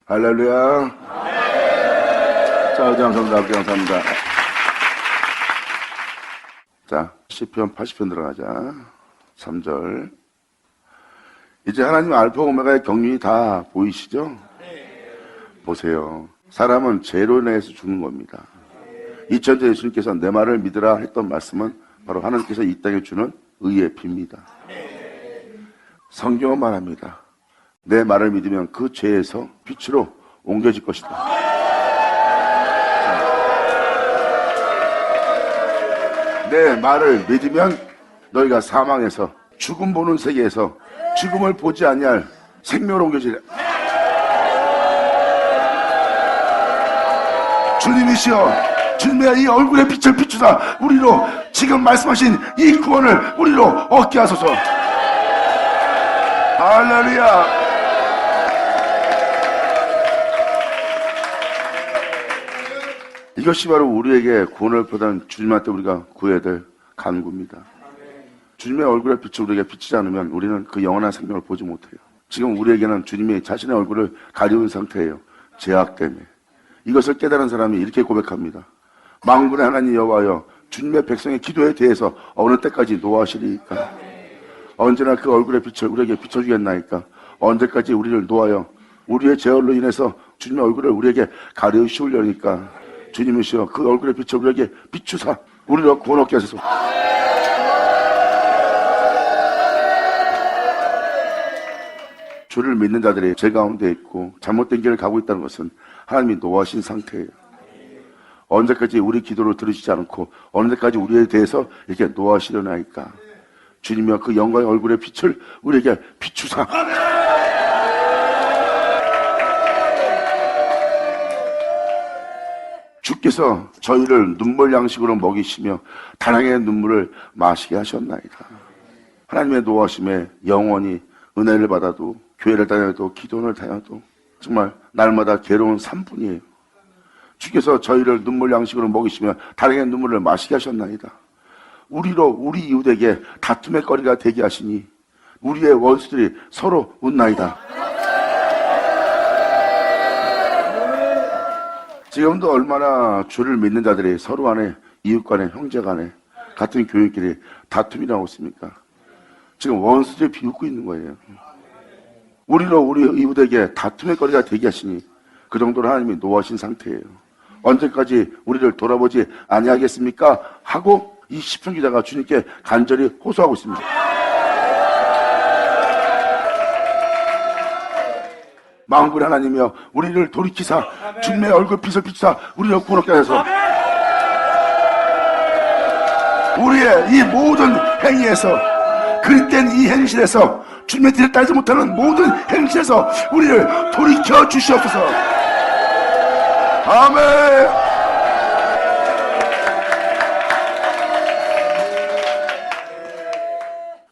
할렐루야. 자, 감사합니다. 감사합니다. 자, 시편 80편 들어가자. 3절. 이제 하나님 알파 오메가의 경륜이 다 보이시죠? 보세요. 사람은 재로 인해서 죽는 겁니다. 2000년 예수님께서 내 말을 믿으라 했던 말씀은 바로 하나님께서 이 땅에 주는 의의 피입니다. 성경은 말합니다. 내 말을 믿으면 그 죄에서 빛으로 옮겨질 것이다. 내 말을 믿으면 너희가 사망에서 죽음 보는 세계에서 죽음을 보지 아니할 생명으로 옮겨지리라. 주님이시여, 주님의 이 얼굴에 빛을 비추사 우리로 지금 말씀하신 이 구원을 우리로 얻게 하소서. 할렐루야. 이것이 바로 우리에게 구원을 보다는 주님한테 우리가 구해야 될 간구입니다. 주님의 얼굴에 빛을 우리에게 비치지 않으면 우리는 그 영원한 생명을 보지 못해요. 지금 우리에게는 주님이 자신의 얼굴을 가리운 상태예요. 죄악 때문에. 이것을 깨달은 사람이 이렇게 고백합니다. 만군의 하나님 여호와여, 주님의 백성의 기도에 대해서 어느 때까지 노하시리까? 언제나 그 얼굴의 빛을 우리에게 비춰주겠나이까? 언제까지 우리를 노하여 우리의 죄악로 인해서 주님의 얼굴을 우리에게 가려우시려니까? 주님이시여, 그 얼굴의 빛을 우리에게 비추사 우리를 구원 얻게 하소서. 주를 믿는 자들이 죄 가운데 있고 잘못된 길을 가고 있다는 것은 하나님이 노하신 상태예요. 언제까지 우리 기도를 들으시지 않고 언제까지 우리에 대해서 이렇게 노하시려나이까? 주님이여, 그 영광의 얼굴의 빛을 우리에게 비추사. 주께서 저희를 눈물 양식으로 먹이시며 다량의 눈물을 마시게 하셨나이다. 하나님의 노하심에 영원히 은혜를 받아도 교회를 다녀도 기도를 다녀도 정말 날마다 괴로운 삶뿐이에요. 주께서 저희를 눈물 양식으로 먹이시며 다량의 눈물을 마시게 하셨나이다. 우리로 우리 이웃에게 다툼의 거리가 되게 하시니 우리의 원수들이 서로 웃나이다. 지금도 얼마나 주를 믿는 자들이 서로 간에 이웃 간에 형제 간에 같은 교회끼리 다툼이 나오고 있습니까? 지금 원수들이 비웃고 있는 거예요. 우리로 우리 이웃에게 다툼의 거리가 되게 하시니 그 정도로 하나님이 노하신 상태예요. 언제까지 우리를 돌아보지 아니하겠습니까? 하고 이 시편 기자가 주님께 간절히 호소하고 있습니다. 만군의 하나님이여, 우리를 돌이키사 주님의 얼굴 빛을 비추사 우리를 구원하게 하소서. 우리의 이 모든 행위에서, 그릇된 이 행실에서, 주님의 뜻을 따르지 못하는 모든 행실에서 우리를 돌이켜 주시옵소서. 아멘.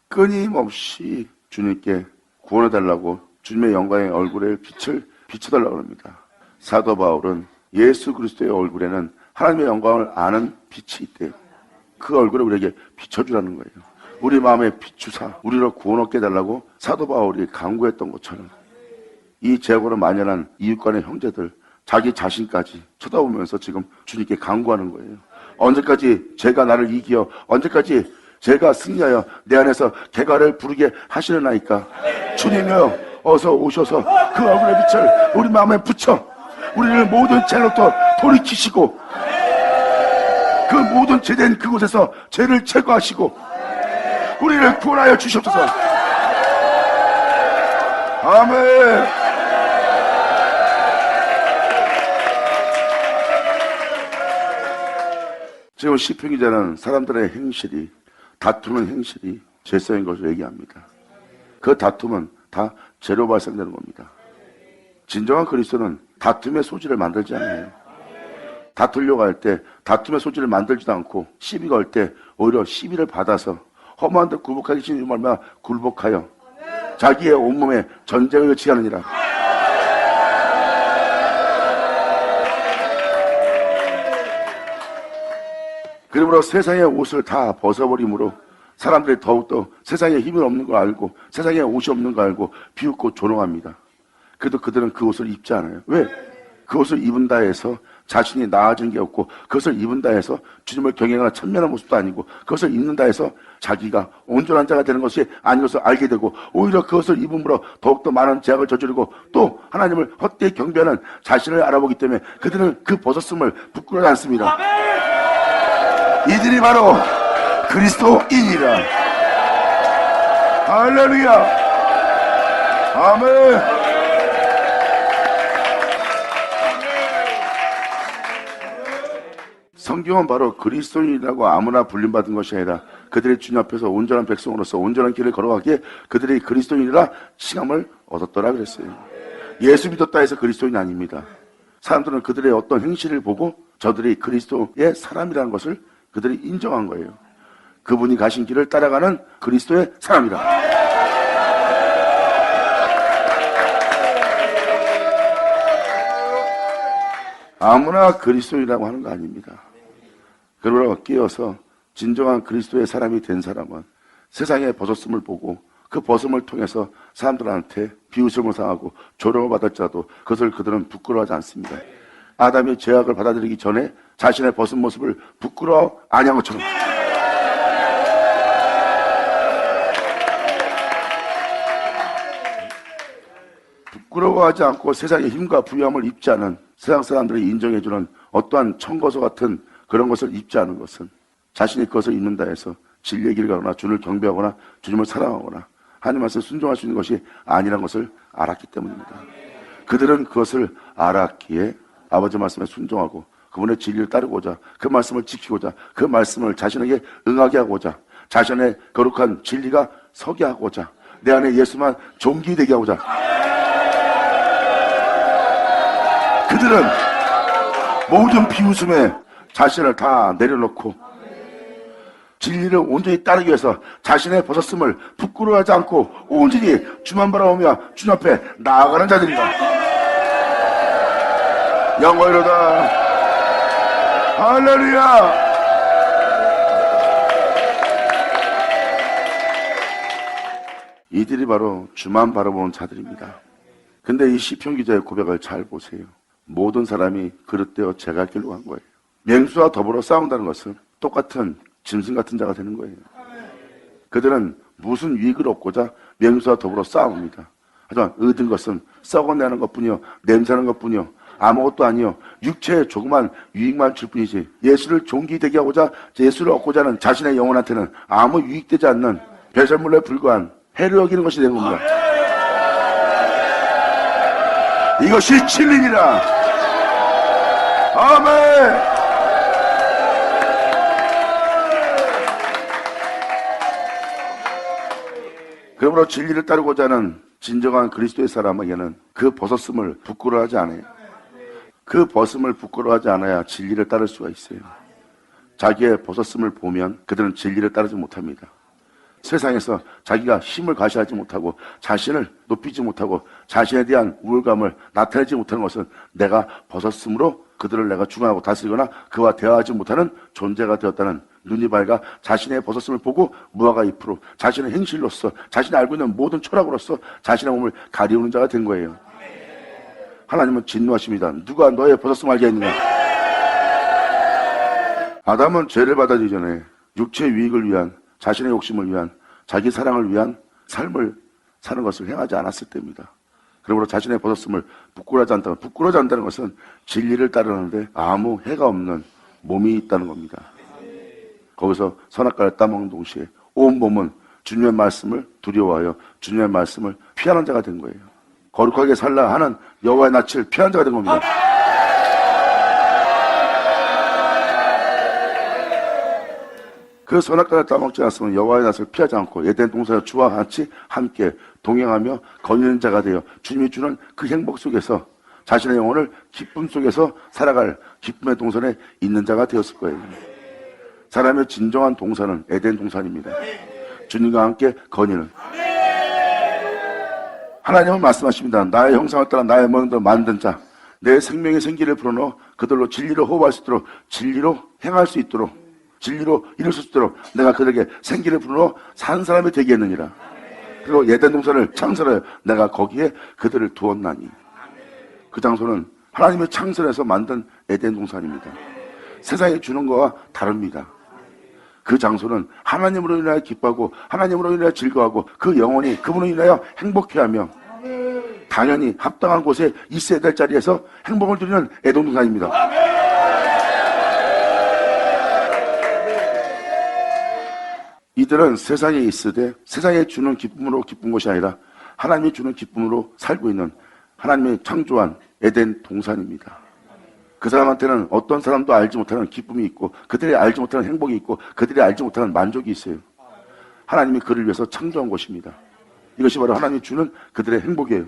끊임없이 주님께 구원해달라고 주님의 영광의 얼굴에 빛을 비춰달라고 합니다. 사도 바울은 예수 그리스도의 얼굴에는 하나님의 영광을 아는 빛이 있대요. 그 얼굴을 우리에게 비춰주라는 거예요. 우리 마음에 비추사 우리를 구원 얻게 해달라고 사도 바울이 강구했던 것처럼 이 죄악으로 만연한 이웃간의 형제들, 자기 자신까지 쳐다보면서 지금 주님께 강구하는 거예요. 언제까지 죄가 나를 이기어, 언제까지 죄가 승리하여 내 안에서 개가를 부르게 하시려나이까? 주님이여, 어서 오셔서 그 얼굴의 빛을 우리 마음에 붙여 우리를 모든 죄로부터 돌이키시고 그 모든 죄된 그곳에서 죄를 제거하시고 우리를 구원하여 주시옵소서. 아멘. 지금 시편 기자는 사람들의 행실이, 다투는 행실이 죄성인 것을 얘기합니다. 그 다툼은 다 죄로 발생되는 겁니다. 진정한 그리스도는 다툼의 소지를 만들지 않아요. 다투려고 할 때 다툼의 소지를 만들지도 않고 시비 걸 때 오히려 시비를 받아서 허무한 데 굴복하기 싫은 얼마나 굴복하여 자기의 온몸에 전쟁을 취하느니라. 그러므로 세상의 옷을 다 벗어버림으로 사람들이 더욱더 세상에 힘이 없는 걸 알고 세상에 옷이 없는 걸 알고 비웃고 조롱합니다. 그래도 그들은 그 옷을 입지 않아요. 왜? 그 옷을 입은다 해서 자신이 나아진 게 없고, 그것을 입은다 해서 주님을 경외하거나 천면한 모습도 아니고, 그것을 입는다 해서 자기가 온전한 자가 되는 것이 아닌 것을 알게 되고, 오히려 그것을 입음으로 더욱더 많은 죄악을 저지르고 또 하나님을 헛되이 경배하는 자신을 알아보기 때문에 그들은 그 벗었음을 부끄러워하지 않습니다. 이들이 바로 그리스도인이라. 할렐루야. 아멘. 성경은 바로 그리스도인이라고 아무나 불림받은 것이 아니라 그들의 주님 앞에서 온전한 백성으로서 온전한 길을 걸어가기에 그들이 그리스도인이라 칭함을 얻었더라 그랬어요. 예수 믿었다 해서 그리스도인이 아닙니다. 사람들은 그들의 어떤 행실을 보고 저들이 그리스도의 사람이라는 것을 그들이 인정한 거예요. 그분이 가신 길을 따라가는 그리스도의 사람이라. 아무나 그리스도인이라고 하는 거 아닙니다. 그러므로 끼어서 진정한 그리스도의 사람이 된 사람은 세상의 벗었음을 보고 그 벗음을 통해서 사람들한테 비웃음을 당하고 조롱을 받았자도 그것을 그들은 부끄러워하지 않습니다. 아담이 죄악을 받아들이기 전에 자신의 벗은 모습을 부끄러워 아니한 것처럼 부끄러워하지 않고 세상의 힘과 부유함을 입지 않은 세상 사람들이 인정해주는 어떠한 청거서 같은 그런 것을 입지 않은 것은 자신이 그것을 입는다 해서 진리의 길을 가거나 주님을 경배하거나 주님을 사랑하거나 하나님 말씀에 순종할 수 있는 것이 아니라는 것을 알았기 때문입니다. 그들은 그것을 알았기에 아버지 말씀에 순종하고 그분의 진리를 따르고자 그 말씀을 지키고자 그 말씀을 자신에게 응하게 하고자 자신의 거룩한 진리가 서게 하고자 내 안에 예수만 존귀되게 하고자 그들은 모든 비웃음에 자신을 다 내려놓고 진리를 온전히 따르기 위해서 자신의 벗었음을 부끄러워하지 않고 온전히 주만 바라보며 주님 앞에 나아가는 자들이다. 영광이로다. 할렐루야. 이들이 바로 주만 바라보는 자들입니다. 근데 이 시편 기자의 고백을 잘 보세요. 모든 사람이 그릇되어 제갈 길로 간 거예요. 맹수와 더불어 싸운다는 것은 똑같은 짐승 같은 자가 되는 거예요. 그들은 무슨 유익을 얻고자 맹수와 더불어 싸웁니다. 하지만 얻은 것은 썩어내는 것뿐이요 냄새나는 것뿐이요 아무것도 아니요 육체의 조그만 유익만 줄 뿐이지 예수를 존귀되게 하고자 예수를 얻고자 하는 자신의 영혼한테는 아무 유익되지 않는 배설물에 불과한 해를 여기는 것이 되는 겁니다. 이것이 진리니라. 아멘. 그러므로 진리를 따르고자 하는 진정한 그리스도의 사람에게는 그 벗었음을 부끄러워하지 않아요. 그 벗음을 부끄러워하지 않아야 진리를 따를 수가 있어요. 자기의 벗었음을 보면 그들은 진리를 따르지 못합니다. 세상에서 자기가 힘을 과시하지 못하고 자신을 높이지 못하고 자신에 대한 우월감을 나타내지 못하는 것은 내가 벗었음으로 그들을 내가 주관하고 다스리거나 그와 대화하지 못하는 존재가 되었다는 눈이 밝아 자신의 벗었음을 보고 무화과 잎으로 자신의 행실로서 자신이 알고 있는 모든 철학으로서 자신의 몸을 가리우는 자가 된 거예요. 하나님은 진노하십니다. 누가 너의 벗었음을 알게 했느냐. 아담은 죄를 받아들이기 전에 육체의 유익을 위한 자신의 욕심을 위한 자기 사랑을 위한 삶을 사는 것을 행하지 않았을 때입니다. 그러므로 자신의 벗었음을 부끄러워하지 않다는 것은 진리를 따르는데 아무 해가 없는 몸이 있다는 겁니다. 거기서 선악과를 따먹는 동시에 온 몸은 주님의 말씀을 두려워하여 주님의 말씀을 피하는 자가 된 거예요. 거룩하게 살라 하는 여호와의 낯을 피하는 자가 된 겁니다. 그 선악과를 따먹지 않았으면 여호와의 낯을 피하지 않고 에덴 동산의 주와 같이 함께 동행하며 거니는 자가 되어 주님이 주는 그 행복 속에서 자신의 영혼을 기쁨 속에서 살아갈 기쁨의 동산에 있는 자가 되었을 거예요. 사람의 진정한 동산은 에덴 동산입니다. 주님과 함께 거니는. 하나님은 말씀하십니다. 나의 형상을 따라 나의 모형대로 만든 자, 내 생명의 생기를 불어넣어 그들로 진리로 호흡할 수 있도록 진리로 행할 수 있도록 진리로 이룰 수 있도록 내가 그들에게 생기를 불어넣어 산 사람이 되게 했느니라. 그리고 에덴 동산을 창설하여 내가 거기에 그들을 두었나니. 그 장소는 하나님의 창설해서 만든 에덴 동산입니다. 세상에 주는 거와 다릅니다. 그 장소는 하나님으로 인하여 기뻐하고 하나님으로 인하여 즐거워하고 그 영혼이 그분으로 인하여 행복해하며 당연히 합당한 곳에 있어야 될 자리에서 행복을 누리는 에덴 동산입니다. 이들은 세상에 있으되 세상에 주는 기쁨으로 기쁜 것이 아니라 하나님이 주는 기쁨으로 살고 있는 하나님의 창조한 에덴 동산입니다. 그 사람한테는 어떤 사람도 알지 못하는 기쁨이 있고 그들이 알지 못하는 행복이 있고 그들이 알지 못하는 만족이 있어요. 하나님이 그를 위해서 창조한 것입니다. 이것이 바로 하나님이 주는 그들의 행복이에요.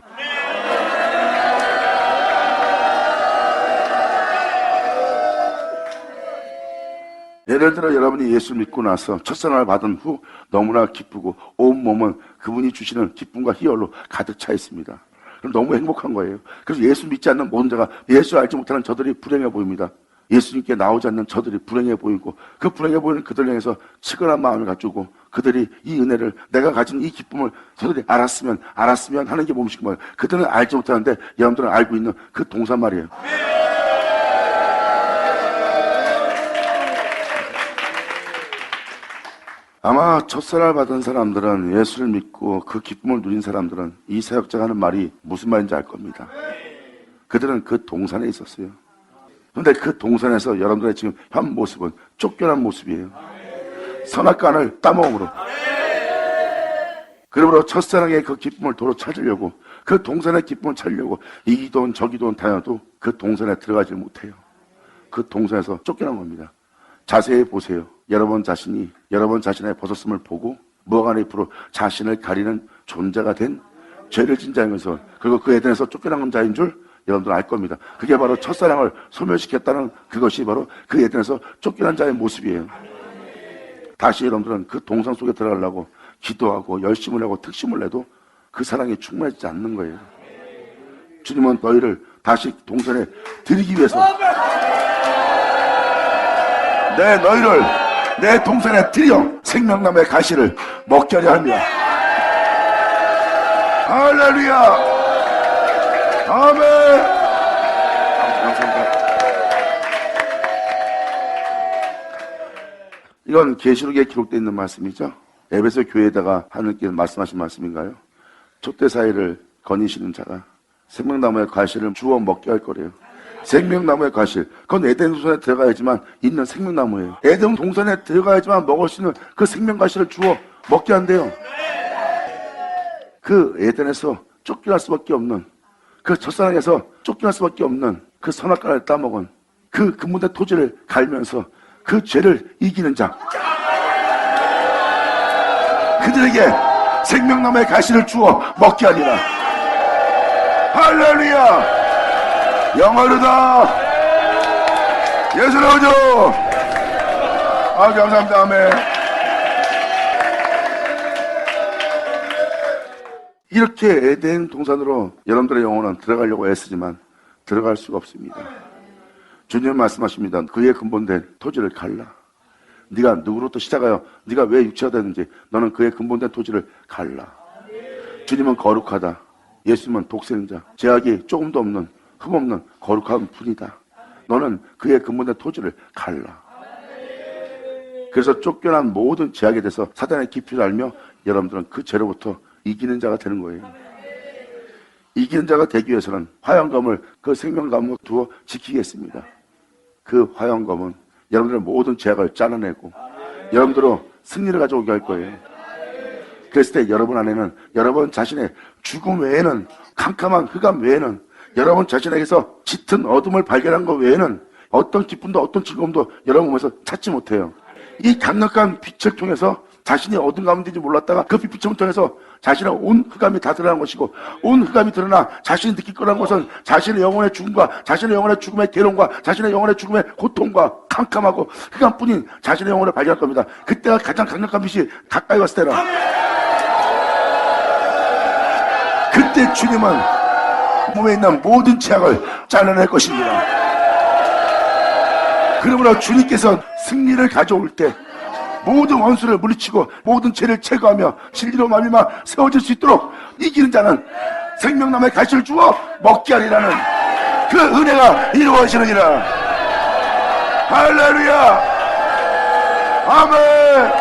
예를 들어 여러분이 예수를 믿고 나서 첫사랑을 받은 후 너무나 기쁘고 온몸은 그분이 주시는 기쁨과 희열로 가득 차 있습니다. 그럼 너무 행복한 거예요. 그래서 예수 믿지 않는 모든 자가 예수 알지 못하는 저들이 불행해 보입니다. 예수님께 나오지 않는 저들이 불행해 보이고 그 불행해 보이는 그들 향해서 치근한 마음을 갖추고 그들이 이 은혜를 내가 가진 이 기쁨을 저들이 알았으면 하는 게 뭡니까 뭐예요. 그들은 알지 못하는데 여러분들은 알고 있는 그 동산 말이에요. 아마 첫사랑을 받은 사람들은 예수를 믿고 그 기쁨을 누린 사람들은 이 사역자가 하는 말이 무슨 말인지 알 겁니다. 그들은 그 동산에 있었어요. 그런데 그 동산에서 여러분들의 지금 현 모습은 쫓겨난 모습이에요. 선악간을 따먹음으로. 그러므로 첫사랑의 그 기쁨을 도로 찾으려고 그 동산의 기쁨을 찾으려고 이기돈 저기돈 다녀도 그 동산에 들어가지 못해요. 그 동산에서 쫓겨난 겁니다. 자세히 보세요. 여러분 자신의 벗었음을 보고 무화과 잎으로 자신을 가리는 존재가 된 죄를 진 자인 것을 그리고 그 에덴에서 쫓겨난 자인 줄 여러분들 알 겁니다. 그게 바로 첫사랑을 소멸시켰다는 그것이 바로 그 에덴에서 쫓겨난 자의 모습이에요. 다시 여러분들은 그 동산 속에 들어가려고 기도하고 열심을 하고 특심을 내도 그 사랑이 충만하지 않는 거예요. 주님은 너희를 다시 동산에 들이기 위해서 너희를 내 동산에 들여 생명나무의 가시를 먹게 하려 합니다. 할렐루야. 아멘. 감사합니다. 이건 계시록에 기록되어 있는 말씀이죠. 에베소 교회에다가 하나님께서 말씀하신 말씀인가요? 촛대 사이를 거니시는 자가 생명나무의 가시를 주워 먹게 할 거래요. 생명나무의 가시. 그건 에덴 동산에 들어가야지만 있는 생명나무예요. 에덴 동산에 들어가야지만 먹을 수 있는 그 생명가시를 주워 먹게 한대요. 그 에덴에서 쫓겨날 수밖에 없는, 그 첫사랑에서 쫓겨날 수밖에 없는 그 선악과를 따먹은 그 근본된 토지를 갈면서 그 죄를 이기는 자. 그들에게 생명나무의 가시를 주워 먹게 하리라. 할렐루야. 영원하다. 예수를 오죠. 감사합니다. 아멘. 이렇게 에덴 동산으로 여러분들의 영혼은 들어가려고 애쓰지만 들어갈 수가 없습니다. 주님은 말씀하십니다. 그의 근본된 토지를 갈라. 네가 누구로부터 시작하여 네가 왜 육체가 되는지 너는 그의 근본된 토지를 갈라. 주님은 거룩하다. 예수님은 독생자. 죄악이 조금도 없는 흠없는 거룩한 분이다. 너는 그의 근본된 토지를 갈라. 그래서 쫓겨난 모든 죄악에 대해서 사단의 깊이를 알며 여러분들은 그 죄로부터 이기는 자가 되는 거예요. 이기는 자가 되기 위해서는 화영검을 그 생명감으로 두어 지키겠습니다. 그 화영검은 여러분들의 모든 죄악을 잘라내고 여러분들로 승리를 가져오게 할 거예요. 그랬을 때 여러분 안에는 여러분 자신의 죽음 외에는 캄캄한 흑암 외에는 여러분 자신에게서 짙은 어둠을 발견한 것 외에는 어떤 기쁨도 어떤 즐거움도 여러분 몸에서 찾지 못해요. 이 강력한 빛을 통해서 자신이 어떤 가운데인지 몰랐다가 그 빛을 통해서 자신의 온 흑암이 다 드러난 것이고 온 흑암이 드러나 자신이 느낄 거라는 것은 자신의 영혼의 죽음과 자신의 영혼의 죽음의 괴로움과 자신의 영혼의 죽음의 고통과 캄캄하고 흑암뿐인 자신의 영혼을 발견할 겁니다. 그때가 가장 강력한 빛이 가까이 왔을 때라. 그때 주님은 몸에 있는 모든 죄악을 잘라낼 것입니다. 그러므로 주님께서 승리를 가져올 때 모든 원수를 물리치고 모든 죄를 제거하며 진리로 말미암아 세워질 수 있도록 이기는 자는 생명나무의 가시를 주어 먹게 하리라는 그 은혜가 이루어지느니라. 할렐루야. 아멘.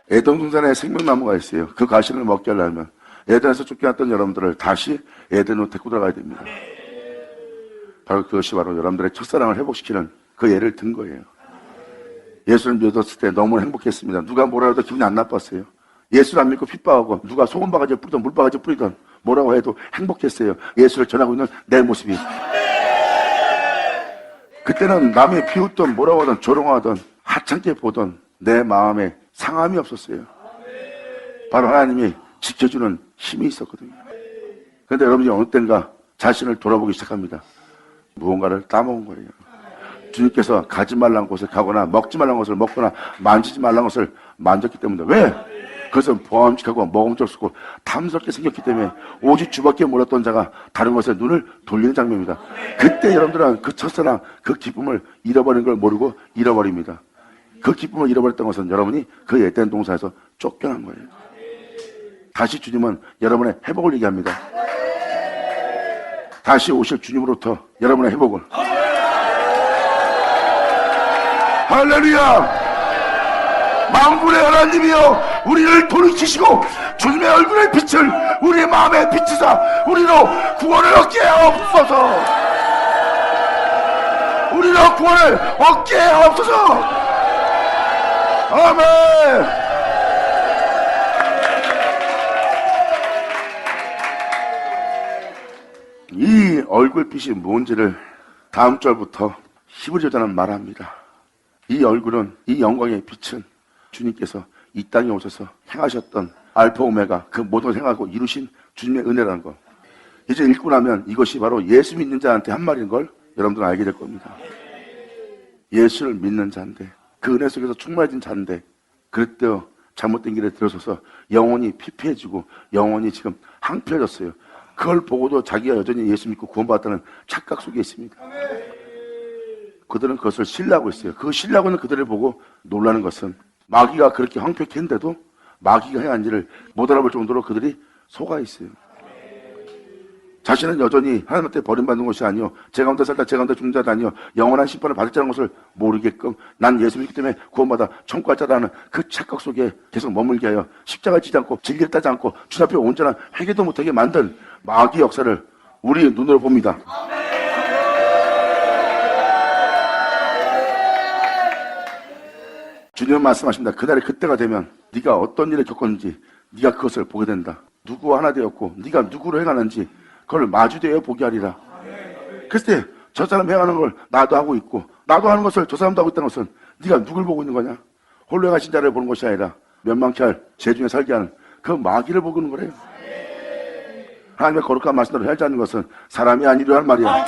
에덴 동산에 생명나무가 있어요. 그 가시를 먹게 하려면 에덴에서 쫓겨났던 여러분들을 다시 에덴으로 데리고 들어가야 됩니다. 바로 그것이 바로 여러분들의 첫사랑을 회복시키는 그 예를 든 거예요. 예수를 믿었을 때 너무 행복했습니다. 누가 뭐라 해도 기분이 안 나빴어요. 예수를 안 믿고 핍박하고 누가 소금 바가지 뿌리던 물바가지 뿌리던 뭐라고 해도 행복했어요. 예수를 전하고 있는 내 모습이. 그때는 남이 비웃던 뭐라고 하던 조롱하던 하찮게 보던 내 마음에 상함이 없었어요. 바로 하나님이 지켜주는 힘이 있었거든요. 그런데 여러분이 어느 때인가 자신을 돌아보기 시작합니다. 무언가를 따먹은 거예요. 주님께서 가지 말라는 곳을 가거나 먹지 말라는 것을 먹거나 만지지 말라는 것을 만졌기 때문에. 왜? 그것은 보암직하고 먹음직스럽고 탐스럽게 생겼기 때문에 오직 주밖에 몰랐던 자가 다른 것에 눈을 돌리는 장면입니다. 그때 여러분들은 그 첫사랑, 그 기쁨을 잃어버린 걸 모르고 잃어버립니다. 그 기쁨을 잃어버렸던 것은 여러분이 그 에덴 동산에서 쫓겨난 거예요. 다시 주님은 여러분의 회복을 얘기합니다. 다시 오실 주님으로부터 여러분의 회복을. 할렐루야. 만군의 하나님이여 우리를 돌이키시고 주님의 얼굴의 빛을 우리의 마음에 비추사 우리로 구원을 얻게 하옵소서. 우리로 구원을 얻게 하옵소서. 아멘. 이 얼굴빛이 뭔지를 다음 절부터 히브리 저자는 말합니다. 이 얼굴은, 이 영광의 빛은 주님께서 이 땅에 오셔서 행하셨던 알파 오메가 그 모든 걸 행하고 이루신 주님의 은혜라는 것. 이제 읽고 나면 이것이 바로 예수 믿는 자한테 한 말인 걸 여러분들은 알게 될 겁니다. 예수를 믿는 자인데 그 은혜 속에서 충만해진 자인데 그랬대요. 잘못된 길에 들어서서 영혼이 피폐해지고 영혼이 지금 항폐해졌어요. 그걸 보고도 자기가 여전히 예수 믿고 구원받았다는 착각 속에 있습니다. 그들은 그것을 신뢰하고 있어요. 그 신뢰하고 있는 그들을 보고 놀라는 것은 마귀가 그렇게 황폐했는데도 마귀가 행한 일을 못 알아볼 정도로 그들이 속아 있어요. 자신은 여전히 하나님한테 버림받는 것이 아니요 제 가운데 살다 제 가운데 죽는 자도 아니요 영원한 심판을 받을 자라는 것을 모르게끔 난 예수 믿기 때문에 구원받아 천국 갈 자라는 그 착각 속에 계속 머물게 하여 십자가를 지지 않고 진리를 따지 않고 주 앞에 온전한 회개도 못하게 만든 마귀의 역사를 우리 눈으로 봅니다. 주님은 말씀하십니다. 그날이 그때가 되면 네가 어떤 일을 겪었는지 네가 그것을 보게 된다. 누구와 하나 되었고 네가 누구를 행하는지 그걸 마주되어 보게 하리라. 그때 저 사람 행하는 걸 나도 하고 있고 나도 하는 것을 저 사람도 하고 있다는 것은 네가 누굴 보고 있는 거냐? 홀로 행하신 자를 보는 것이 아니라 멸망케 할 죄 중에 살게 하는 그 마귀를 보고 있는 거래요. 하나님의 거룩한 말씀대로 살지 않는 것은 사람이 아니려 할 말이야.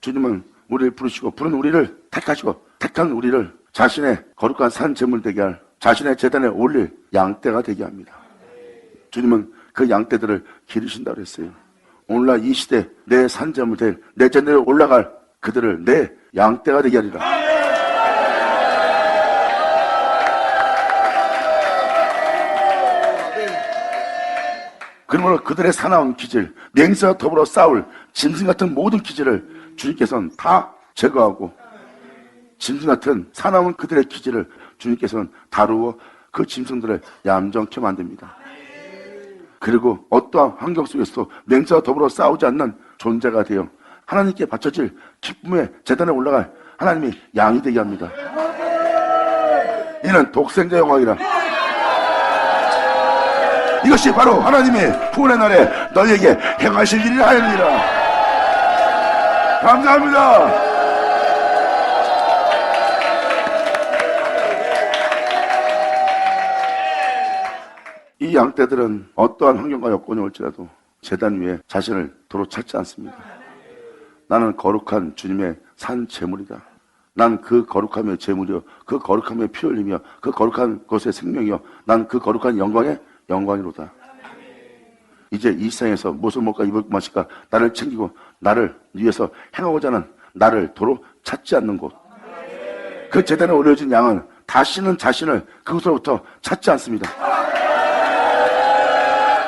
주님은 우리를 부르시고 부른 우리를 택하시고 택한 우리를 자신의 거룩한 산 제물 되게 할 자신의 제단에 올릴 양떼가 되게 합니다. 주님은 그 양떼들을 기르신다고 했어요. 오늘날 이 시대 내 산 제물 될 내 제단에 올라갈 그들을 내 양떼가 되게 하리라. 그러므로 그들의 사나운 기질, 맹세와 더불어 싸울 짐승 같은 모든 기질을 주님께서는 다 제거하고 짐승 같은 사나운 그들의 기질을 주님께서는 다루어 그 짐승들을 얌전케 만듭니다. 그리고 어떠한 환경 속에서도 맹세와 더불어 싸우지 않는 존재가 되어 하나님께 바쳐질 기쁨의 제단에 올라갈 하나님의 양이 되게 합니다. 이는 독생자 영광이라. 이것이 바로 하나님의 구원의 날에 너희에게 행하실 일이라 하느니라. 감사합니다. 이 양떼들은 어떠한 환경과 여건이 올지라도 제단 위에 자신을 도로 찾지 않습니다. 나는 거룩한 주님의 산 제물이다. 난 그 거룩함의 제물이요 그 거룩함의 피 흘리며 그 거룩한 것의 생명이요 난 그 거룩한 영광의 영광이로다. 이제 이 세상에서 무엇을 먹을까 입을 마실까 나를 챙기고 나를 위해서 행하고자 하는 나를 도로 찾지 않는 곳. 그 제단에 올려진 양은 다시는 자신을 그곳으로부터 찾지 않습니다.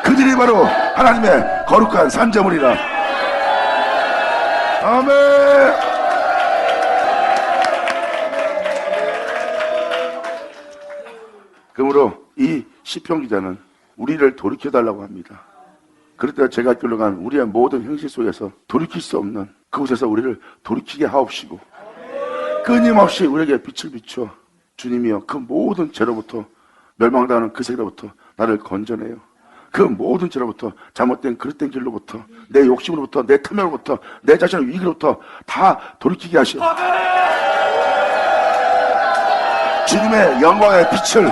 그들이 바로 하나님의 거룩한 산자물이라. 아멘. 그러므로 이 시편 기자는 우리를 돌이켜달라고 합니다. 그럴 때 제가 끌려간 우리의 모든 형식 속에서 돌이킬 수 없는 그곳에서 우리를 돌이키게 하옵시고 끊임없이 우리에게 빛을 비추어 주님이여 그 모든 죄로부터 멸망당하는 그 세계로부터 나를 건져내요. 그 모든 죄로부터 잘못된 그릇된 길로부터 내 욕심으로부터 내 탐욕으로부터 내 자신의 위기로부터 다 돌이키게 하시오. 주님의 영광의 빛을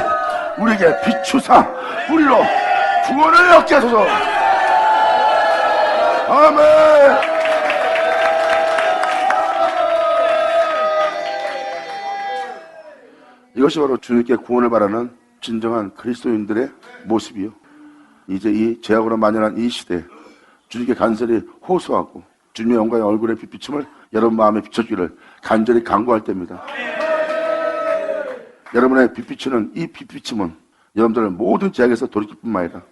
우리에게 비추사 우리로 구원을 얻게 하소서. 아멘. 이것이 바로 주님께 구원을 바라는 진정한 그리스도인들의 모습이요. 이제 이 죄악으로 만연한 이 시대에 주님께 간절히 호소하고 주님의 영광의 얼굴의 빛비춤을 여러분 마음에 비춰주기를 간절히 간구할 때입니다. 여러분의 빛비추는 이 빛비춤은 여러분들의 모든 죄악에서 돌이킬 뿐만 아니라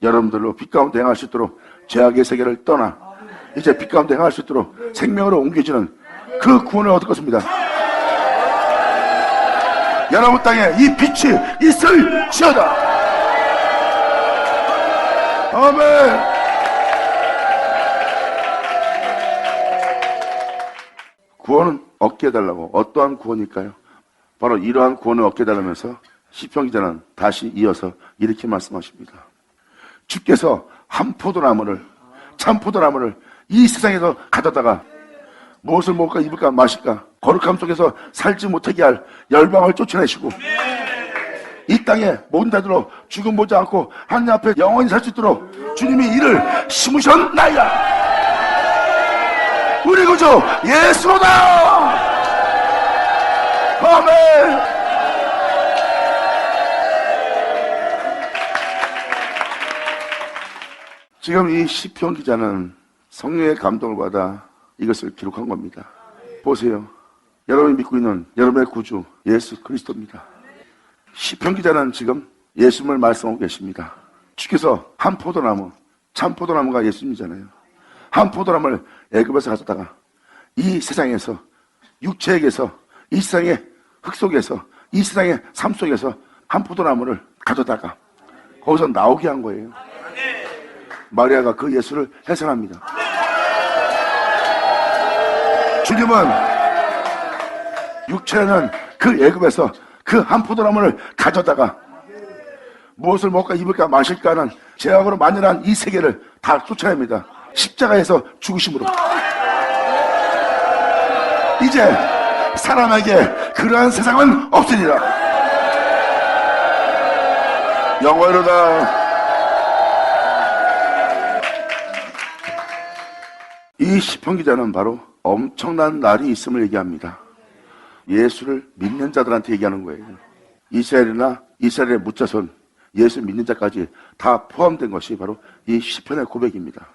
여러분들로 빛 가운데 행할 수 있도록 죄악의 세계를 떠나 이제 빛 가운데 행할 수 있도록 생명으로 옮겨지는 그 구원을 얻을 것입니다. 여러분 땅에 이 빛이 있을지어다. 아멘. 구원은 얻게 해달라고. 어떠한 구원일까요? 바로 이러한 구원을 얻게 해달라면서 시편 기자는 다시 이어서 이렇게 말씀하십니다. 주께서 한 포도나무를 참 포도나무를 이 세상에서 가져다가 무엇을 먹을까 입을까 마실까 거룩함 속에서 살지 못하게 할 열방을 쫓아내시고 이 땅에 모든 자들로 죽음 보지 않고 하나님 앞에 영원히 살 수 있도록 주님이 이를 심으셨나이다. 우리 구주 예수로다. 아멘. 지금 이 시편 기자는 성령의 감동을 받아 이것을 기록한 겁니다. 보세요. 여러분이 믿고 있는 여러분의 구주 예수 그리스도입니다. 시편 기자는 지금 예수님을 말씀하고 계십니다. 주께서 한 포도나무, 참 포도나무가 예수님이잖아요. 한 포도나무를 애굽에서 가져다가 이 세상에서 육체에게서 이 세상의 흙 속에서 이 세상의 삶 속에서 한 포도나무를 가져다가 거기서 나오게 한 거예요. 마리아가 그 예수를 해산합니다. 주님은 육체는 그 애굽에서 그 한 포도나무를 가져다가 무엇을 먹을까 입을까 마실까 하는 죄악으로 만연한 이 세계를 다 쫓아냅니다. 십자가에서 죽으심으로. 이제 사람에게 그러한 세상은 없으리라. 영원이로다. 이 시편 기자는 바로 엄청난 날이 있음을 얘기합니다. 예수를 믿는 자들한테 얘기하는 거예요. 이스라엘이나 이스라엘의 묻자손, 예수 믿는 자까지 다 포함된 것이 바로 이 시편의 고백입니다.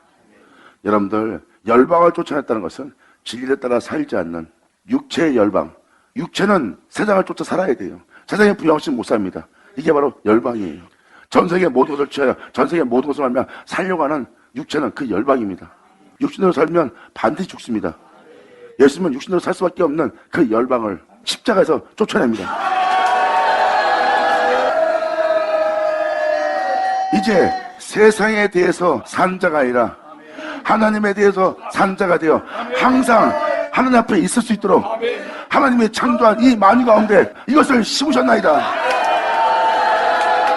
여러분들, 열방을 쫓아냈다는 것은 진리에 따라 살지 않는 육체의 열방. 육체는 세상을 쫓아 살아야 돼요. 세상에 부여없이 못 삽니다. 이게 바로 열방이에요. 전 세계 모든 것을 취하여 전 세계 모든 것을 하며 살려고 하는 육체는 그 열방입니다. 육신으로 살면 반드시 죽습니다. 예수님은 육신으로 살 수밖에 없는 그 열방을 십자가에서 쫓아냅니다. 이제 세상에 대해서 산 자가 아니라 하나님에 대해서 산 자가 되어 항상 하나님 앞에 있을 수 있도록 하나님이 창조한 이 만유 가운데 이것을 심으셨나이다.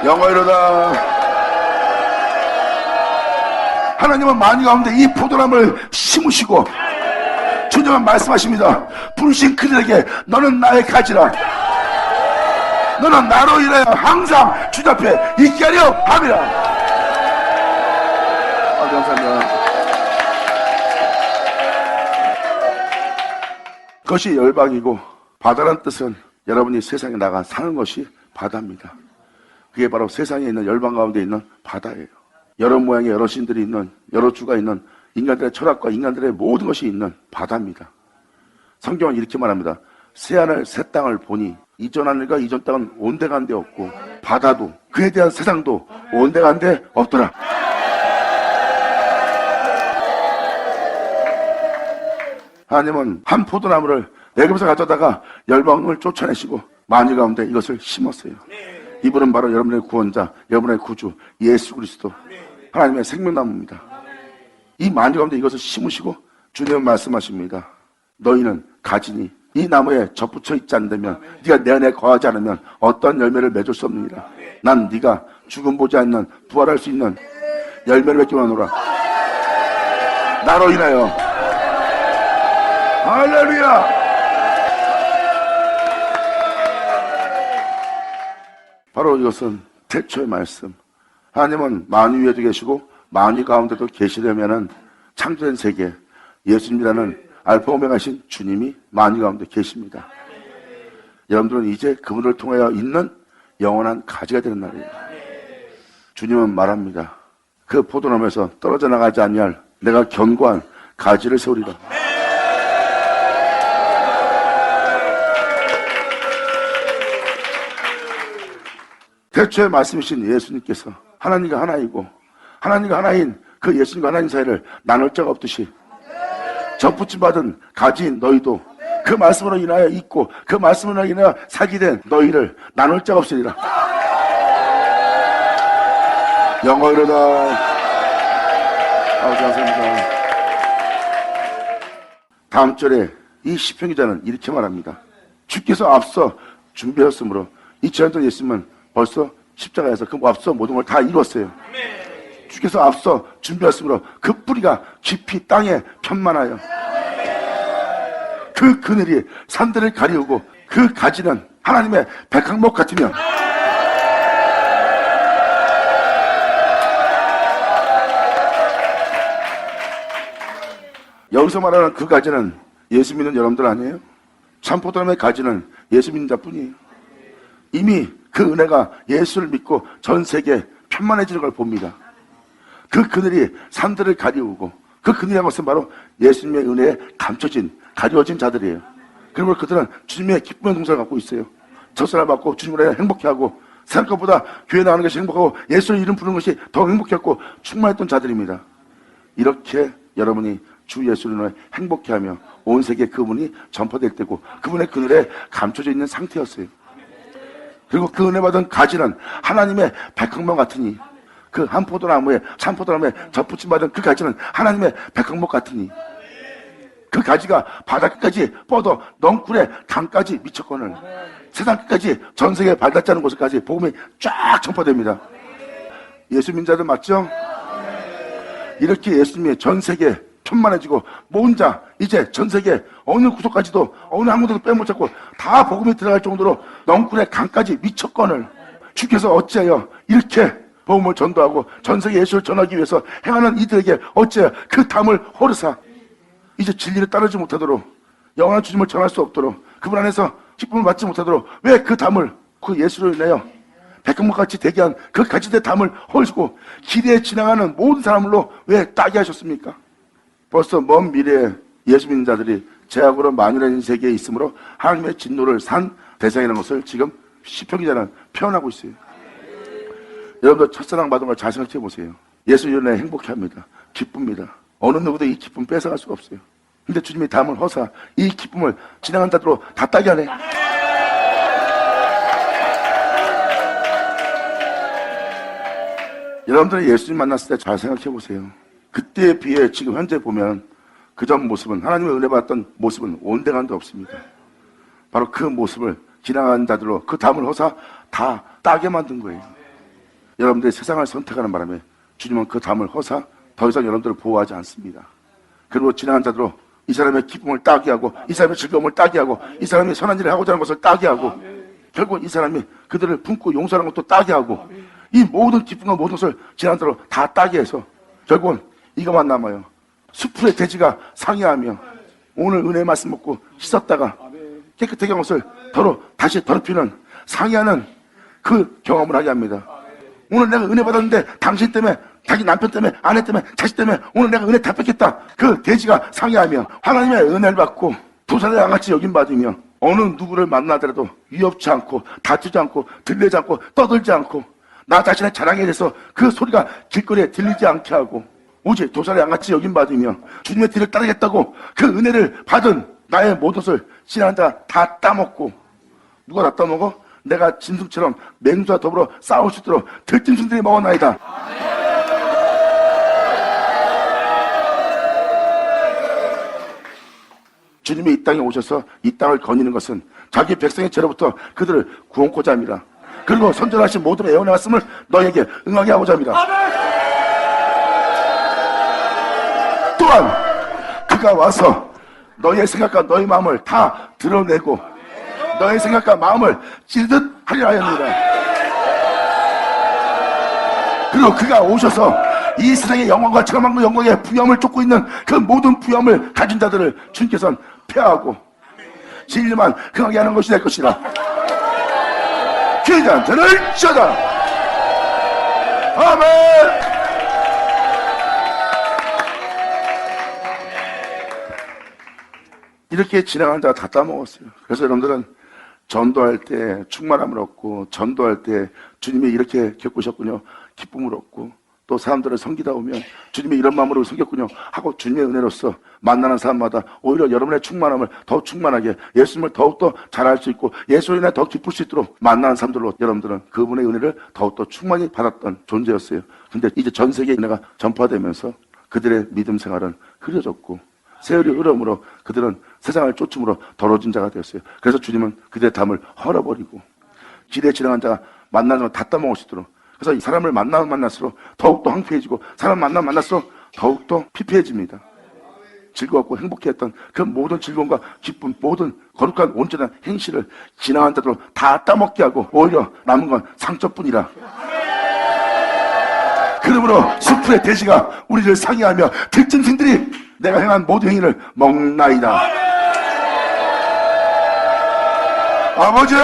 영원이로다. 하나님은 만유 가운데 이 포도나무를 심으시고 주님은 말씀하십니다. 부르신 그들에게 너는 나의 가지라. 너는 나로 인하여 항상 주님 앞에 있게 하려 함이라. 감사합니다. 그것이 열방이고 바다란 뜻은 여러분이 세상에 나가 사는 것이 바다입니다. 그게 바로 세상에 있는 열방 가운데 있는 바다예요. 여러 모양의 여러 신들이 있는, 여러 주가 있는 인간들의 철학과 인간들의 모든 것이 있는 바다입니다. 성경은 이렇게 말합니다. 새하늘 새 땅을 보니 이전 하늘과 이전 땅은 온데간데 없고 바다도 그에 대한 세상도 온데간데 없더라. 하나님은 한 포도나무를 애굽에서 가져다가 열방을 쫓아내시고 만유 가운데 이것을 심었어요. 이분은 바로 여러분의 구원자, 여러분의 구주 예수 그리스도, 하나님의 생명나무입니다. 이 만유 가운데 이것을 심으시고 주님은 말씀하십니다. 너희는 가지니 이 나무에 접붙여 있지 않으면, 네가 내 안에 거하지 않으면 어떤 열매를 맺을 수 없느니라. 난 네가 죽음 보지 않는 부활할 수 있는 열매를 맺기만 하노라. 나로 인하여. 할렐루야. 바로 이것은 태초의 말씀. 하나님은 만유 위에도 계시고 만유 가운데도 계시려면은 창조된 세계, 예수님이라는 알파 오메가신 주님이 만유 가운데 계십니다. 여러분들은 이제 그분을 통하여 있는 영원한 가지가 되는 날이에요. 주님은 말합니다. 그 포도나무에서 떨어져 나가지 아니할 내가 견고한 가지를 세우리라. 태초의 말씀이신 예수님께서 하나님과 하나이고 하나님과 하나인 그 예수님과 하나님 사이를 나눌 자가 없듯이 접붙임 받은 가지인 너희도 그 말씀으로 인하여 있고 그 말씀으로 인하여 살게 된 너희를 나눌 자가 없으리라. 영광이로다. 아버지 감사합니다. 다음 절에 이 시편 기자는 이렇게 말합니다. 주께서 앞서 준비하였으므로 2000년 전 예수님은 벌써 십자가에서 그 앞서 모든 걸 다 이뤘어요. 주께서 앞서 준비하였으므로 그 뿌리가 깊이 땅에 편만하여 그 그늘이 산들을 가리우고 그 가지는 하나님의 백향목 같으며 여기서 말하는 그 가지는 예수 믿는 여러분들 아니에요? 참포도나무의 가지는 예수 믿는 자뿐이에요. 이미 그 은혜가 예수를 믿고 전 세계에 편만해지는 걸 봅니다. 그 그늘이 산들을 가리우고 그 그늘이라는 것은 바로 예수님의 은혜에 감춰진, 가리워진 자들이에요. 그리고 그들은 주님의 기쁨의 동사를 갖고 있어요. 첫사랑 받고 주님을 행복해하고 세상 것보다 교회 나가는 것이 행복하고 예수의 이름 부르는 것이 더 행복했고 충만했던 자들입니다. 이렇게 여러분이 주 예수를 인해 행복해하며 온 세계에 그분이 전파될 때고 그분의 그늘에 감춰져 있는 상태였어요. 그리고 그 은혜 받은 가지는 하나님의 백향목 같으니 그 한 포도나무에 참포도나무에 접붙임 받은 그 가지는 하나님의 백향목 같으니 그 가지가 바다 끝까지 뻗어 넝쿨의 강까지 미쳤거늘 세상 끝까지 전 세계에 발닿지 않은 곳까지 복음이 쫙 전파됩니다. 예수 민자들 맞죠? 이렇게 예수님이 전 세계에 편만해지고 모은 자 이제 전 세계 어느 구석까지도 어느 한 군데도 빼못 찾고 다 복음이 들어갈 정도로 넝쿨의 강까지 미쳤거늘 주께서 어찌하여 이렇게 복음을 전도하고 전 세계 예수를 전하기 위해서 행하는 이들에게 어찌하여 그 담을 호르사 이제 진리를 따르지 못하도록 영원한 주님을 전할 수 없도록 그분 안에서 기쁨을 받지 못하도록 왜 그 담을 그 예수를 내어 백향목같이 대기한 그 가지대 담을 헐고 길에 지나가는 모든 사람으로 왜 따게 하셨습니까? 벌써 먼 미래에 예수 믿는 자들이 죄악으로 만연해진 세계에 있으므로 하나님의 진노를 산 대상이라는 것을 지금 시편 기자는 표현하고 있어요. 여러분들 첫사랑 받은 걸 잘 생각해 보세요. 예수 인해 행복해합니다. 기쁩니다. 어느 누구도 이 기쁨 뺏어갈 수가 없어요. 근데 주님이 담을 허사 이 기쁨을 지나간 자들로 다 따게 하네. 여러분들이 예수님 만났을 때 잘 생각해 보세요. 그때에 비해 지금 현재 보면 그 전 모습은 하나님의 은혜 받았던 모습은 온데간도 없습니다. 바로 그 모습을 지나간 자들로 그 담을 허사 다 따게 만든 거예요. 여러분들이 세상을 선택하는 바람에 주님은 그 담을 허사 더 이상 여러분들을 보호하지 않습니다. 그리고 지나간 자들로 이 사람의 기쁨을 따게 하고 이 사람의 즐거움을 따게 하고 이 사람이 선한 일을 하고자 하는 것을 따게 하고 결국 이 사람이 그들을 품고 용서하는 것도 따게 하고 이 모든 기쁨과 모든 것을 지나간 자로 다 따게 해서 결국은 이것만 남아요. 수풀의 돼지가 상해하며 오늘 은혜의 말씀 먹고 씻었다가 깨끗하게 한 것을 다시 더럽히는 상해하는 그 경험을 하게 합니다. 오늘 내가 은혜 받았는데 당신 때문에, 자기 남편 때문에, 아내 때문에, 자식 때문에 오늘 내가 은혜 다 뺏겠다. 그 돼지가 상의하며 하나님의 은혜를 받고 도살의 양같이 여김받으며 어느 누구를 만나더라도 위협지 않고 다투지 않고 들리지 않고 떠들지 않고 나 자신의 자랑에 대해서 그 소리가 길거리에 들리지 않게 하고 오직 도살의 양같이 여김받으며 주님의 뒤를 따르겠다고 그 은혜를 받은 나의 모든 것을 지난 자 다 따먹고, 누가 다 따먹어? 내가 짐승처럼 맹수와 더불어 싸울 수 있도록 들짐승들이 먹었나이다. 주님이 이 땅에 오셔서 이 땅을 거니는 것은 자기 백성의 죄로부터 그들을 구원코자 합니다. 그리고 선전하신 모든 애원의 말씀을 너에게 응하게 하고자 합니다. 또한 그가 와서 너의 생각과 너의 마음을 다 드러내고 너의 생각과 마음을 찌르듯 하려 하였느니라. 그리고 그가 오셔서 이 세상의 영광과 체험한 영광의 부여함을 쫓고 있는 그 모든 부여함을 가진 자들을 주님께서는 폐하고 진리만 흥하게 하는 것이 될 것이라. 귀한 자를 쳐다. 아멘. 이렇게 지나가는 자가 다 따먹었어요. 그래서 여러분들은 전도할 때 충만함을 얻고, 전도할 때 주님이 이렇게 겪으셨군요, 기쁨을 얻고, 또 사람들을 섬기다 오면 주님이 이런 마음으로 섬겼군요 하고 주님의 은혜로서 만나는 사람마다 오히려 여러분의 충만함을 더 충만하게, 예수님을 더욱더 잘할 수 있고 예수로 인해 더 기쁠 수 있도록 만나는 사람들로 여러분들은 그분의 은혜를 더욱더 충만히 받았던 존재였어요. 근데 이제 전 세계에 은혜가 전파되면서 그들의 믿음 생활은 흐려졌고 세월이 흐름으로 그들은 세상을 쫓음으로 더러워진 자가 되었어요. 그래서 주님은 그들의 담을 헐어버리고 길에 지나간 자가 만나면 다 따먹을 수 있도록, 그래서 이 사람을 만나면 만날수록 더욱더 황폐해지고 사람 만나면 만날수록 더욱더 피폐해집니다. 즐거웠고 행복했던 그 모든 즐거움과 기쁨, 모든 거룩한 온전한 행실을 지나간 자들로 다 따먹게 하고 오히려 남은 건 상처뿐이라. 그러므로 수풀의 돼지가 우리를 상의하며 들짐승들이 내가 행한 모든 행위를 먹나이다. 아버지!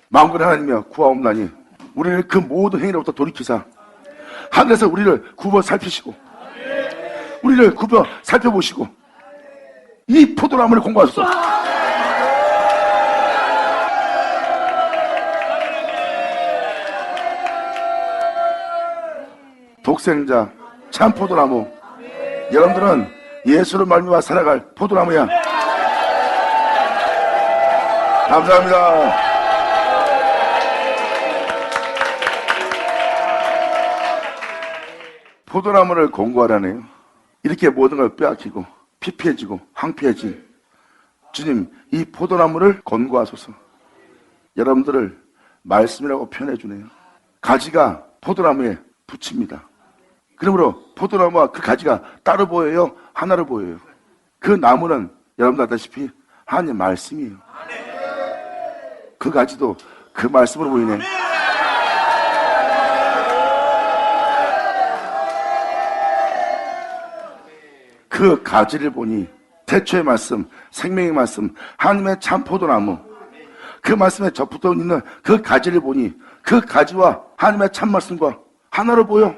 만군의 하나님이여 구하옵나니 우리를 그 모든 행위로부터 돌이키사 하늘에서 우리를 굽어 살피시고 우리를 굽어 살펴보시고 이 포도나무를 공부하소서. 독생자 참 포도나무, 여러분들은 예수를 말미암아 살아갈 포도나무야. 감사합니다. 포도나무를 공고하라네요. 이렇게 모든 걸 빼앗기고 피폐해지고 황폐해진 주님, 이 포도나무를 권고하소서. 여러분들을 말씀이라고 표현해 주네요. 가지가 포도나무에 붙입니다. 그러므로 포도나무와 그 가지가 따로 보여요, 하나로 보여요? 그 나무는 여러분들 아다시피 하나님의 말씀이에요. 그 가지도 그 말씀으로 보이네. 그 가지를 보니 태초의 말씀, 생명의 말씀, 하나님의 참 포도나무, 그 말씀에 접붙어 있는 그 가지를 보니 그 가지와 하나님의 참 말씀과 하나로 보여.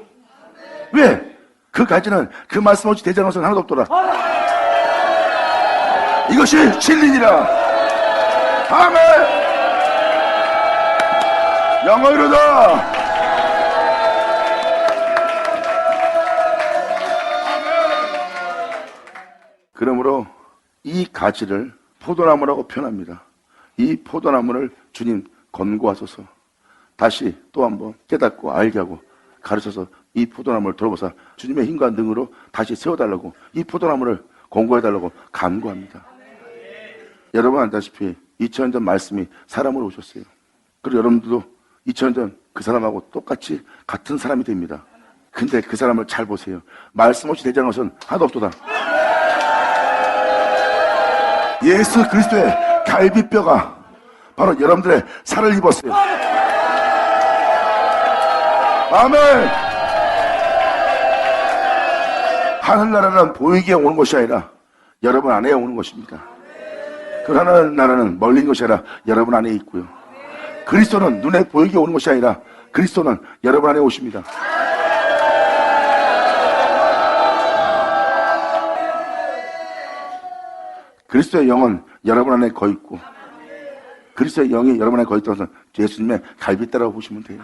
왜? 그 가지는 그 말씀 없이 되지 않은 것은 하나도 없더라. 이것이 진리니라. 아멘. 영광이로다. 그러므로 이 가지를 포도나무라고 표현합니다. 이 포도나무를 주님 권고하소서. 다시 또 한번 깨닫고 알게 하고 가르쳐서 이 포도나무를 돌아보사 주님의 힘과 능으로 다시 세워달라고, 이 포도나무를 권고해달라고 간구합니다. 여러분 알다시피 2000년 전 말씀이 사람으로 오셨어요. 그리고 여러분들도 2000년 전 그 사람하고 똑같이 같은 사람이 됩니다. 근데 그 사람을 잘 보세요. 말씀 없이 되지 않은 것은 하나도 없도다. 예수 그리스도의 갈비뼈가 바로 여러분들의 살을 입었어요. 아멘. 하늘나라는 보이기에 오는 것이 아니라 여러분 안에 오는 것입니다. 그 하나님 나라는 멀리 있는 것이 아니라 여러분 안에 있고요. 그리스도는 눈에 보이게 오는 것이 아니라 그리스도는 여러분 안에 오십니다. 그리스도의 영은 여러분 안에 거해 있고 그리스도의 영이 여러분 안에 거해 있다고 해서 예수님의 갈빗대라고 보시면 돼요.